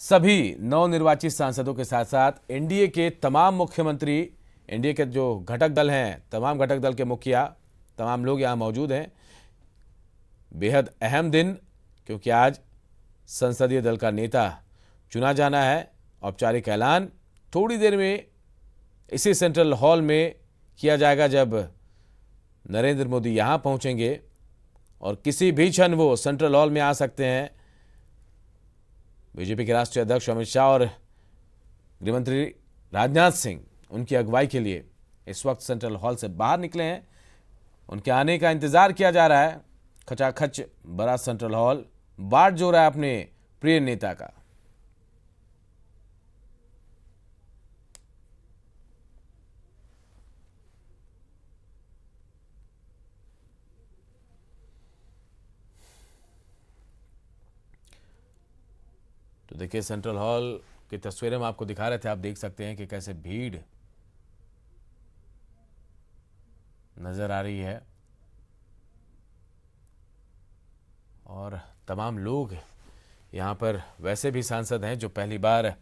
सभी नवनिर्वाचित सांसदों के साथ साथ एनडीए के तमाम मुख्यमंत्री, एनडीए के जो घटक दल हैं, तमाम घटक दल के मुखिया, तमाम लोग यहाँ मौजूद हैं। बेहद अहम दिन, क्योंकि आज संसदीय दल का नेता चुना जाना है। औपचारिक ऐलान थोड़ी देर में इसी सेंट्रल हॉल में किया जाएगा, जब नरेंद्र मोदी यहाँ पहुँचेंगे और किसी भी क्षण वो सेंट्रल हॉल में आ सकते हैं। बीजेपी के राष्ट्रीय अध्यक्ष अमित शाह और गृहमंत्री राजनाथ सिंह उनकी अगुवाई के लिए इस वक्त सेंट्रल हॉल से बाहर निकले हैं। उनके आने का इंतजार किया जा रहा है। खचाखच बड़ा सेंट्रल हॉल बाट जो रहा है अपने प्रिय नेता का। तो देखिए, सेंट्रल हॉल की तस्वीरें हम आपको दिखा रहे थे। आप देख सकते हैं कि कैसे भीड़ नजर आ रही है और तमाम लोग यहाँ पर वैसे भी सांसद हैं जो पहली बार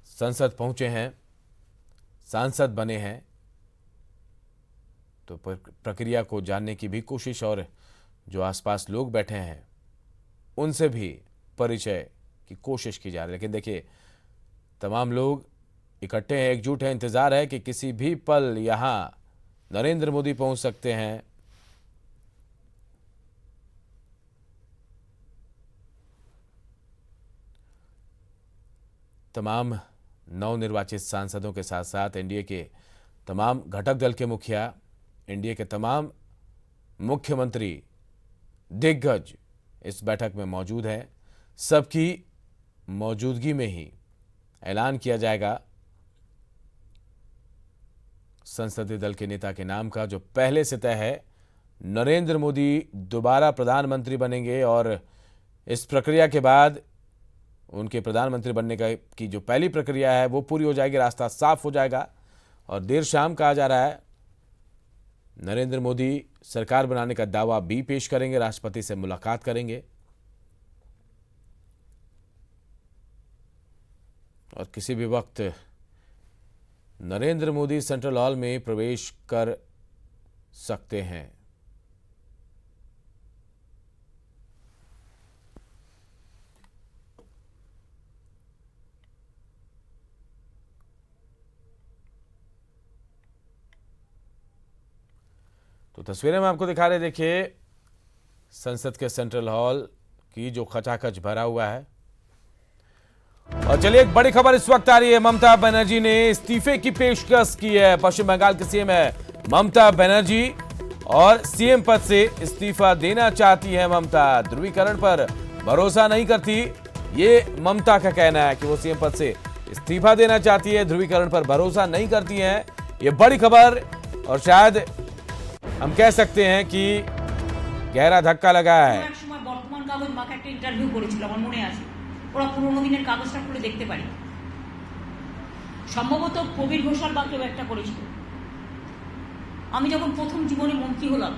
संसद पहुंचे हैं, सांसद बने हैं, तो प्रक्रिया को जानने की भी कोशिश और जो आसपास लोग बैठे हैं उनसे भी परिचय की कोशिश की जा रही है। लेकिन देखिए, तमाम लोग इकट्ठे हैं, एकजुट हैं। इंतजार है कि किसी भी पल यहां नरेंद्र मोदी पहुंच सकते हैं। तमाम नवनिर्वाचित सांसदों के साथ साथ एनडीए के तमाम घटक दल के मुखिया, एनडीए के तमाम मुख्यमंत्री, दिग्गज इस बैठक में मौजूद हैं। सबकी मौजूदगी में ही ऐलान किया जाएगा संसदीय दल के नेता के नाम का, जो पहले से तय है। नरेंद्र मोदी दोबारा प्रधानमंत्री बनेंगे और इस प्रक्रिया के बाद उनके प्रधानमंत्री बनने का की जो पहली प्रक्रिया है वो पूरी हो जाएगी, रास्ता साफ हो जाएगा। और देर शाम कहा जा रहा है नरेंद्र मोदी सरकार बनाने का दावा भी पेश करेंगे, राष्ट्रपति से मुलाकात करेंगे और किसी भी वक्त नरेंद्र मोदी सेंट्रल हॉल में प्रवेश कर सकते हैं। तो तस्वीरें में आपको दिखा रहे, देखिए संसद के सेंट्रल हॉल की जो खचाखच भरा हुआ है। और चलिए, एक बड़ी खबर इस वक्त आ रही है। ममता बनर्जी ने इस्तीफे की पेशकश की है। पश्चिम बंगाल के सीएम है ममता बनर्जी और सीएम पद से इस्तीफा देना चाहती है ममता। ध्रुवीकरण पर भरोसा नहीं करती, ये ममता का कहना है कि वो सीएम पद से इस्तीफा देना चाहती है, ध्रुवीकरण पर भरोसा नहीं करती है। ये बड़ी खबर, और शायद हम कह सकते हैं कि गहरा धक्का लगा है। বর্তমান কাগজ মাকে একটা ইন্টারভিউ করেছিল, আমার মনে আছে। ওরা পুরোনো দিনের কাগজটা খুলে দেখতে পারি। সম্ভবত প্রবীর ঘোষাল বা কেউ একটা করেছিল। আমি যখন প্রথম জীবনে মন্ত্রী হলাম,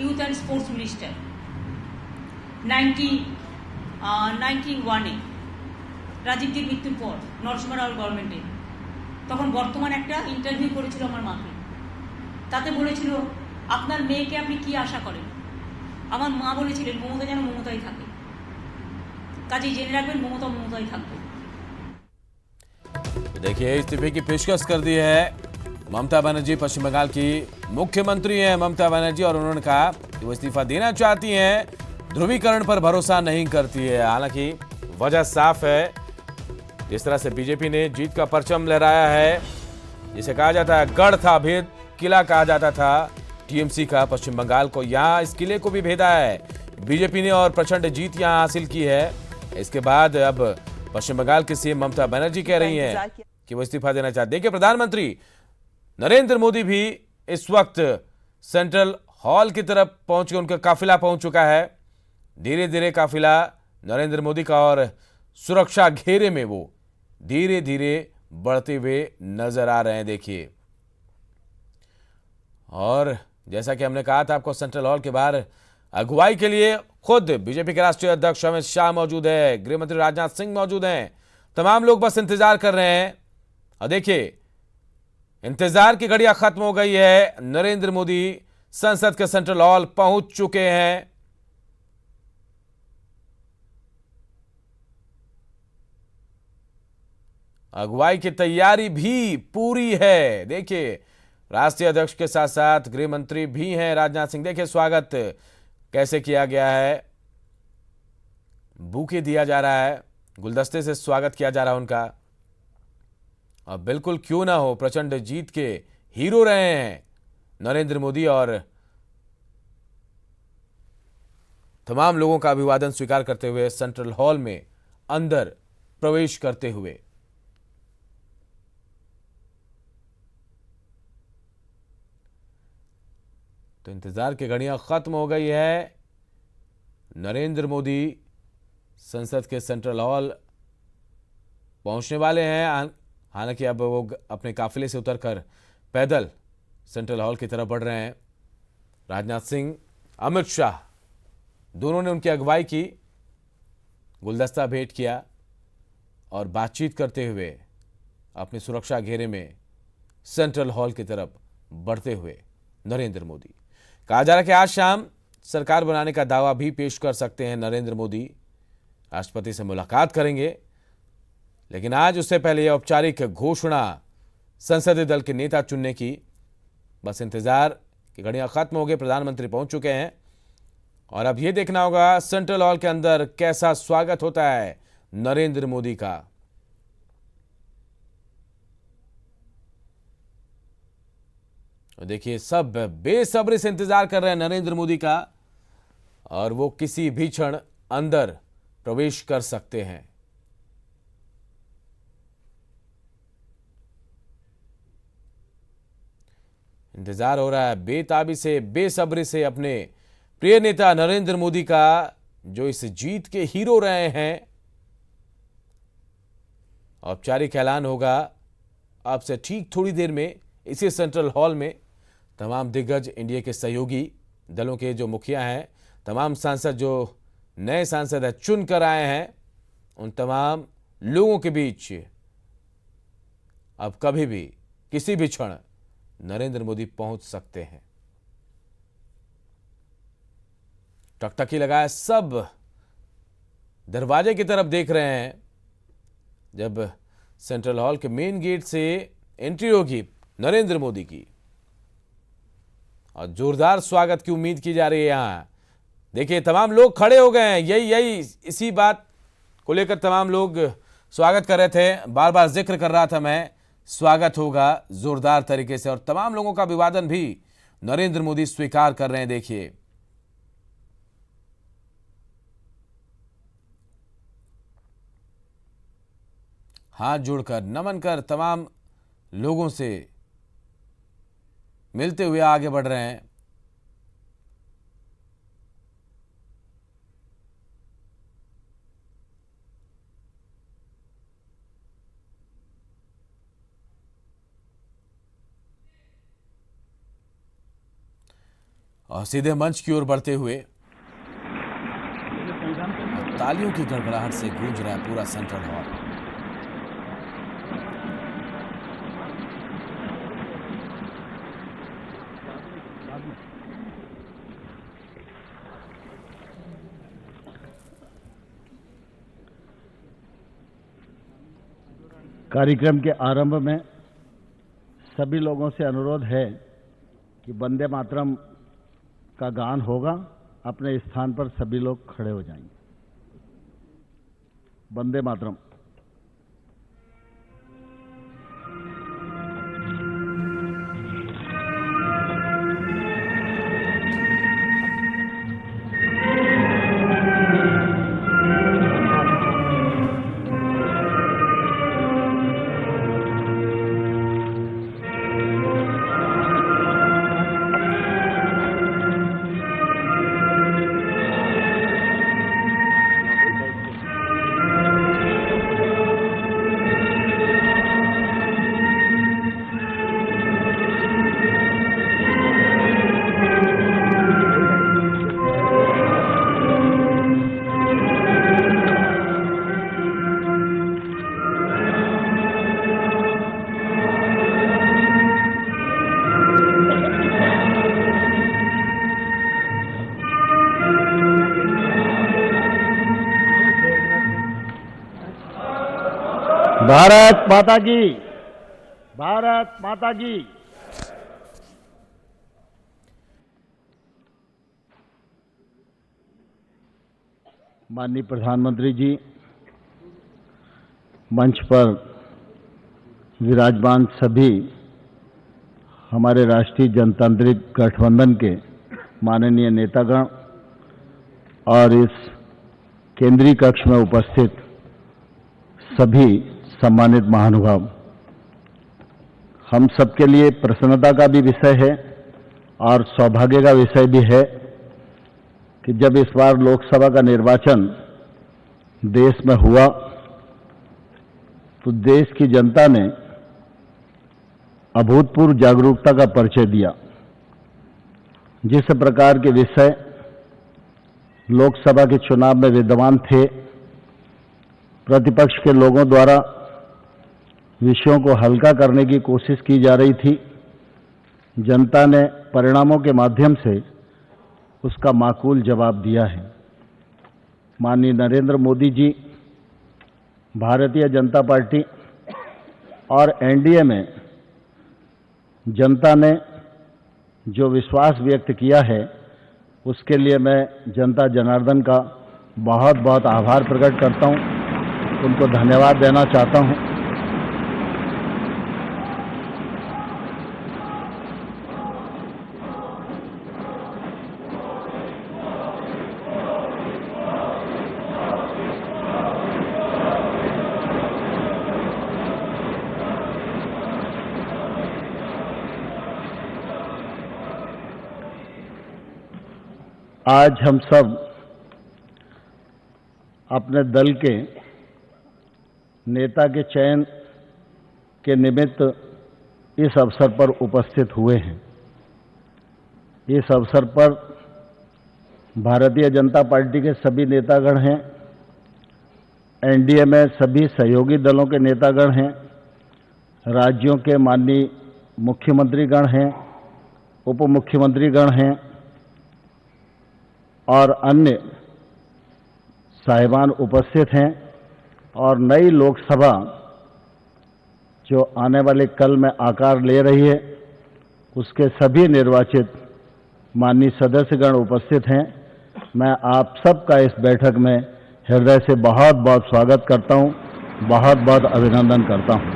ইউথ অ্যান্ড স্পোর্টস মিনিস্টার 1991-এ, রাজীবজির মৃত্যুর পর নরসিংহ রাওর গভর্নমেন্টে, তখন বর্তমান একটা ইন্টারভিউ করেছিল আমার মাকে। তাতে বলেছিল আপনার মেয়েকে আপনি কি আশা করেন। আমার মা বলেছিলেন মমতা যেন মমতাই থাকে। কাজেই জেনে রাখবেন মমতা মমতাই থাকবে। देखिए, इस्तीफे की पेशकश कर दी है ममता बनर्जी। पश्चिम बंगाल की मुख्यमंत्री हैं ममता बनर्जी और उन्होंने कहा कि वो इस्तीफा देना चाहती हैं, ध्रुवीकरण पर भरोसा नहीं करती है। हालांकि वजह साफ है, जिस तरह से बीजेपी ने जीत का परचम लहराया है, जिसे कहा जाता है गढ़ था, भेद किला कहा जाता था टीएमसी का, पश्चिम बंगाल को, यहाँ इस किले को भी भेदा है बीजेपी ने और प्रचंड जीत यहाँ हासिल की है। इसके बाद अब पश्चिम बंगाल की सीएम ममता बनर्जी कह रही हैं कि वो इस्तीफा देना चाहते। देखिए, प्रधानमंत्री नरेंद्र मोदी भी इस वक्त सेंट्रल हॉल की तरफ पहुंच गए, उनका काफिला पहुंच चुका है। धीरे धीरे काफिला नरेंद्र मोदी का और सुरक्षा घेरे में वो धीरे धीरे बढ़ते हुए नजर आ रहे हैं। देखिए, और जैसा कि हमने कहा था आपको, सेंट्रल हॉल के बाहर अगुवाई के लिए खुद बीजेपी के राष्ट्रीय अध्यक्ष अमित शाह मौजूद है, गृह मंत्री राजनाथ सिंह मौजूद हैं। तमाम लोग बस इंतजार कर रहे हैं। और देखिए, इंतजार की घड़ियां खत्म हो गई है। नरेंद्र मोदी संसद के सेंट्रल हॉल पहुंच चुके हैं। अगुवाई की तैयारी भी पूरी है। देखिए, राष्ट्रीय अध्यक्ष के साथ साथ गृह मंत्री भी हैं राजनाथ सिंह। देखिए स्वागत कैसे किया गया है, बुके दिया जा रहा है, गुलदस्ते से स्वागत किया जा रहा है उनका। और बिल्कुल क्यों ना हो, प्रचंड जीत के हीरो रहे हैं नरेंद्र मोदी और तमाम लोगों का अभिवादन स्वीकार करते हुए सेंट्रल हॉल में अंदर प्रवेश करते हुए। तो इंतजार की घड़ियां खत्म हो गई है। नरेंद्र मोदी संसद के सेंट्रल हॉल पहुंचने वाले हैं। हालांकि अब वो अपने काफिले से उतरकर पैदल सेंट्रल हॉल की तरफ बढ़ रहे हैं। राजनाथ सिंह, अमित शाह दोनों ने उनकी अगुवाई की, गुलदस्ता भेंट किया और बातचीत करते हुए अपनी सुरक्षा घेरे में सेंट्रल हॉल की तरफ बढ़ते हुए नरेंद्र मोदी। कहा जा रहा है कि आज शाम सरकार बनाने का दावा भी पेश कर सकते हैं नरेंद्र मोदी। राष्ट्रपति से मुलाकात करेंगे, लेकिन आज उससे पहले यह औपचारिक घोषणा संसदीय दल के नेता चुनने की। बस इंतजार की घड़ियां खत्म हो गई, प्रधानमंत्री पहुंच चुके हैं और अब यह देखना होगा सेंट्रल हॉल के अंदर कैसा स्वागत होता है नरेंद्र मोदी का। देखिए, सब बेसब्री से इंतजार कर रहे हैं नरेंद्र मोदी का और वो किसी भी क्षण अंदर प्रवेश कर सकते हैं। इंतजार हो रहा है बेताबी से, बेसब्री से अपने प्रिय नेता नरेंद्र मोदी का, जो इस जीत के हीरो रहे हैं। औपचारिक ऐलान होगा अब से ठीक थोड़ी देर में इसी सेंट्रल हॉल में। तमाम दिग्गज इंडिया के सहयोगी दलों के जो मुखिया हैं, तमाम सांसद जो नए सांसद है चुन कर आए हैं, उन तमाम लोगों के बीच अब कभी भी किसी भी क्षण नरेंद्र मोदी पहुंच सकते हैं। टकटकी लगाए सब दरवाजे की तरफ देख रहे हैं। जब सेंट्रल हॉल के मेन गेट से एंट्री होगी नरेंद्र मोदी की और जोरदार स्वागत की उम्मीद की जा रही है। यहां देखिए, तमाम लोग खड़े हो गए हैं। यही इसी बात को लेकर तमाम लोग स्वागत कर रहे थे। बार बार जिक्र कर रहा था मैं, स्वागत होगा जोरदार तरीके से और तमाम लोगों का अभिवादन भी नरेंद्र मोदी स्वीकार कर रहे हैं। देखिए, हाथ जोड़कर नमन कर तमाम लोगों से मिलते हुए आगे बढ़ रहे हैं। और सीधे मंच की ओर बढ़ते हुए तालियों की गड़गड़ाहट से गूंज रहा है पूरा सेंट्रल हॉल। कार्यक्रम के आरंभ में सभी लोगों से अनुरोध है कि वंदे मातरम का गान होगा। अपने स्थान पर सभी लोग खड़े हो जाएंगे। वंदे मातरम। भारत माता की, भारत माता की। माननीय प्रधानमंत्री जी, मंच पर विराजमान सभी हमारे राष्ट्रीय जनतांत्रिक गठबंधन के माननीय नेतागण और इस केंद्रीय कक्ष में उपस्थित सभी सम्मानित महानुभाव, हम सबके लिए प्रसन्नता का भी विषय है और सौभाग्य का विषय भी है कि जब इस बार लोकसभा का निर्वाचन देश में हुआ तो देश की जनता ने अभूतपूर्व जागरूकता का परिचय दिया। जिस प्रकार के विषय लोकसभा के चुनाव में विद्यमान थे, प्रतिपक्ष के लोगों द्वारा विषयों को हल्का करने की कोशिश की जा रही थी, जनता ने परिणामों के माध्यम से उसका माकूल जवाब दिया है। माननीय नरेंद्र मोदी जी, भारतीय जनता पार्टी और एनडीए में जनता ने जो विश्वास व्यक्त किया है, उसके लिए मैं जनता जनार्दन का बहुत बहुत आभार प्रकट करता हूं, उनको धन्यवाद देना चाहता हूं। आज हम सब अपने दल के नेता के चयन के निमित्त इस अवसर पर उपस्थित हुए हैं। इस अवसर पर भारतीय जनता पार्टी के सभी नेतागण हैं, एनडीए में सभी सहयोगी दलों के नेतागण हैं, राज्यों के माननीय मुख्यमंत्रीगण हैं, उप मुख्यमंत्रीगण हैं और अन्य साहिबान उपस्थित हैं। और नई लोकसभा जो आने वाले कल में आकार ले रही है, उसके सभी निर्वाचित माननीय सदस्यगण उपस्थित हैं। मैं आप सबका इस बैठक में हृदय से बहुत बहुत स्वागत करता हूं, बहुत बहुत अभिनंदन करता हूं।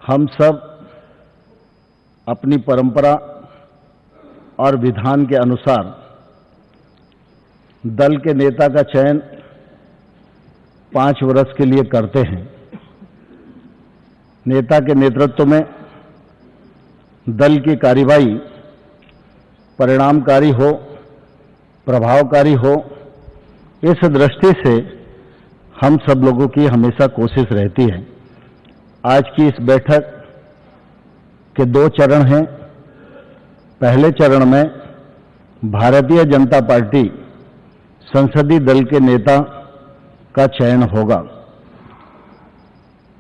हम सब अपनी परंपरा और विधान के अनुसार दल के नेता का चयन 5 वर्ष के लिए करते हैं। नेता के नेतृत्व में दल की कार्यवाही परिणामकारी हो, प्रभावकारी हो, इस दृष्टि से हम सब लोगों की हमेशा कोशिश रहती है। आज की इस बैठक के 2 चरण हैं। पहले चरण में भारतीय जनता पार्टी संसदीय दल के नेता का चयन होगा।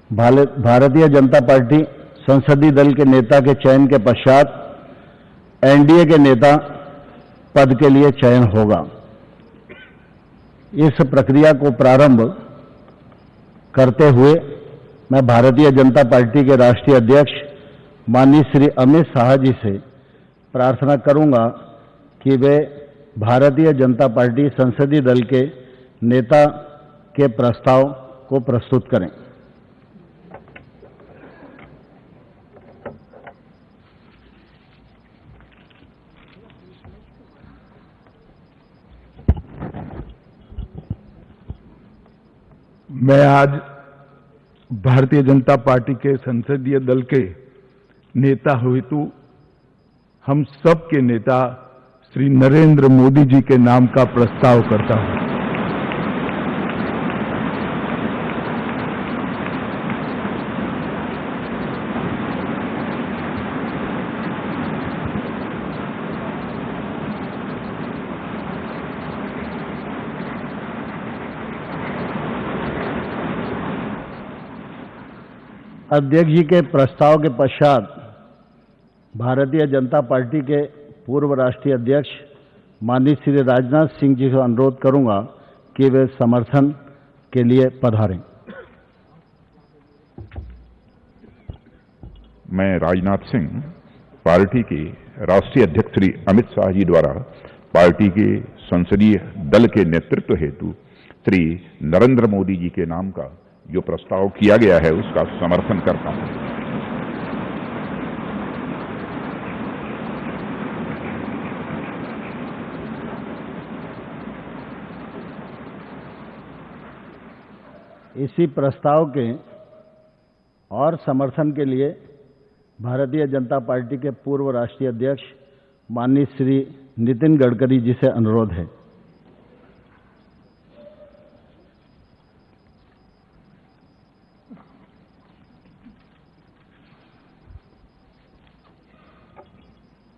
भारतीय जनता पार्टी संसदीय दल के नेता के चयन के पश्चात एनडीए के नेता पद के लिए चयन होगा। इस प्रक्रिया को प्रारंभ करते हुए मैं भारतीय जनता पार्टी के राष्ट्रीय अध्यक्ष माननीय श्री अमित शाह जी से प्रार्थना करूंगा कि वे भारतीय जनता पार्टी संसदीय दल के नेता के प्रस्ताव को प्रस्तुत करें। मैं आज भारतीय जनता पार्टी के संसदीय दल के नेता हेतु हम सब के नेता श्री नरेंद्र मोदी जी के नाम का प्रस्ताव करता हूं। अध्यक्ष जी के प्रस्ताव के पश्चात भारतीय जनता पार्टी के पूर्व राष्ट्रीय अध्यक्ष माननीय श्री राजनाथ सिंह जी से अनुरोध करूंगा कि वे समर्थन के लिए पधारें। मैं राजनाथ सिंह, पार्टी के राष्ट्रीय अध्यक्ष श्री अमित शाह जी द्वारा पार्टी के संसदीय दल के नेतृत्व हेतु श्री नरेंद्र मोदी जी के नाम का जो प्रस्ताव किया गया है उसका समर्थन करता हूं। इसी प्रस्ताव के और समर्थन के लिए भारतीय जनता पार्टी के पूर्व राष्ट्रीय अध्यक्ष माननीय श्री नितिन गडकरी जी से अनुरोध है।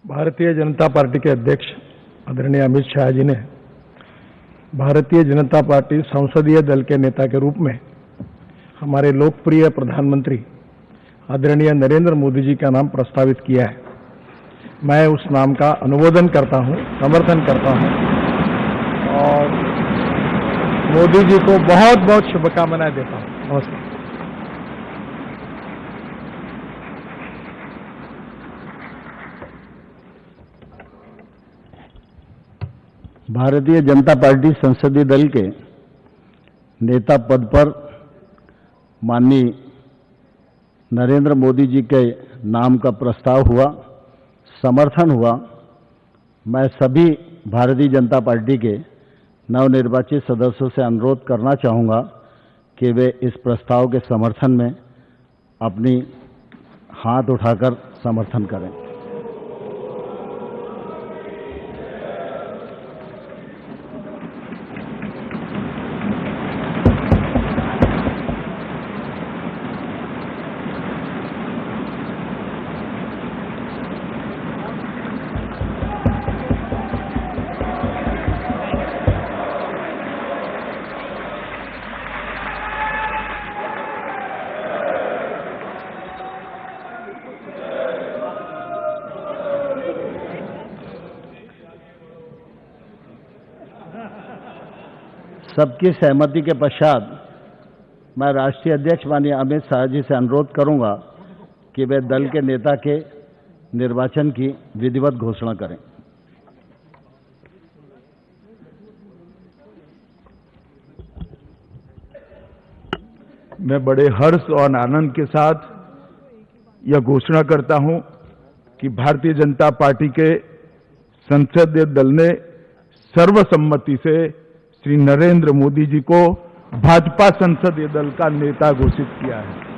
भारतीय जनता पार्टी के अध्यक्ष आदरणीय अमित शाह जी ने भारतीय जनता पार्टी संसदीय दल के नेता के रूप में हमारे लोकप्रिय प्रधानमंत्री आदरणीय नरेंद्र मोदी जी का नाम प्रस्तावित किया है। मैं उस नाम का अनुमोदन करता हूं, समर्थन करता हूं और मोदी जी को बहुत बहुत शुभकामनाएं देता हूं। नमस्कार। भारतीय जनता पार्टी संसदीय दल के नेता पद पर माननीय नरेंद्र मोदी जी के नाम का प्रस्ताव हुआ, समर्थन हुआ। मैं सभी भारतीय जनता पार्टी के नवनिर्वाचित सदस्यों से अनुरोध करना चाहूँगा कि वे इस प्रस्ताव के समर्थन में अपनी हाथ उठाकर समर्थन करें। सबकी सहमति के पश्चात मैं राष्ट्रीय अध्यक्ष माननीय अमित शाह जी से अनुरोध करूंगा कि वे दल के नेता के निर्वाचन की विधिवत घोषणा करें। मैं बड़े हर्ष और आनंद के साथ यह घोषणा करता हूं कि भारतीय जनता पार्टी के संसदीय दल ने सर्वसम्मति से श्री नरेंद्र मोदी जी को भाजपा संसदीय दल का नेता घोषित किया है।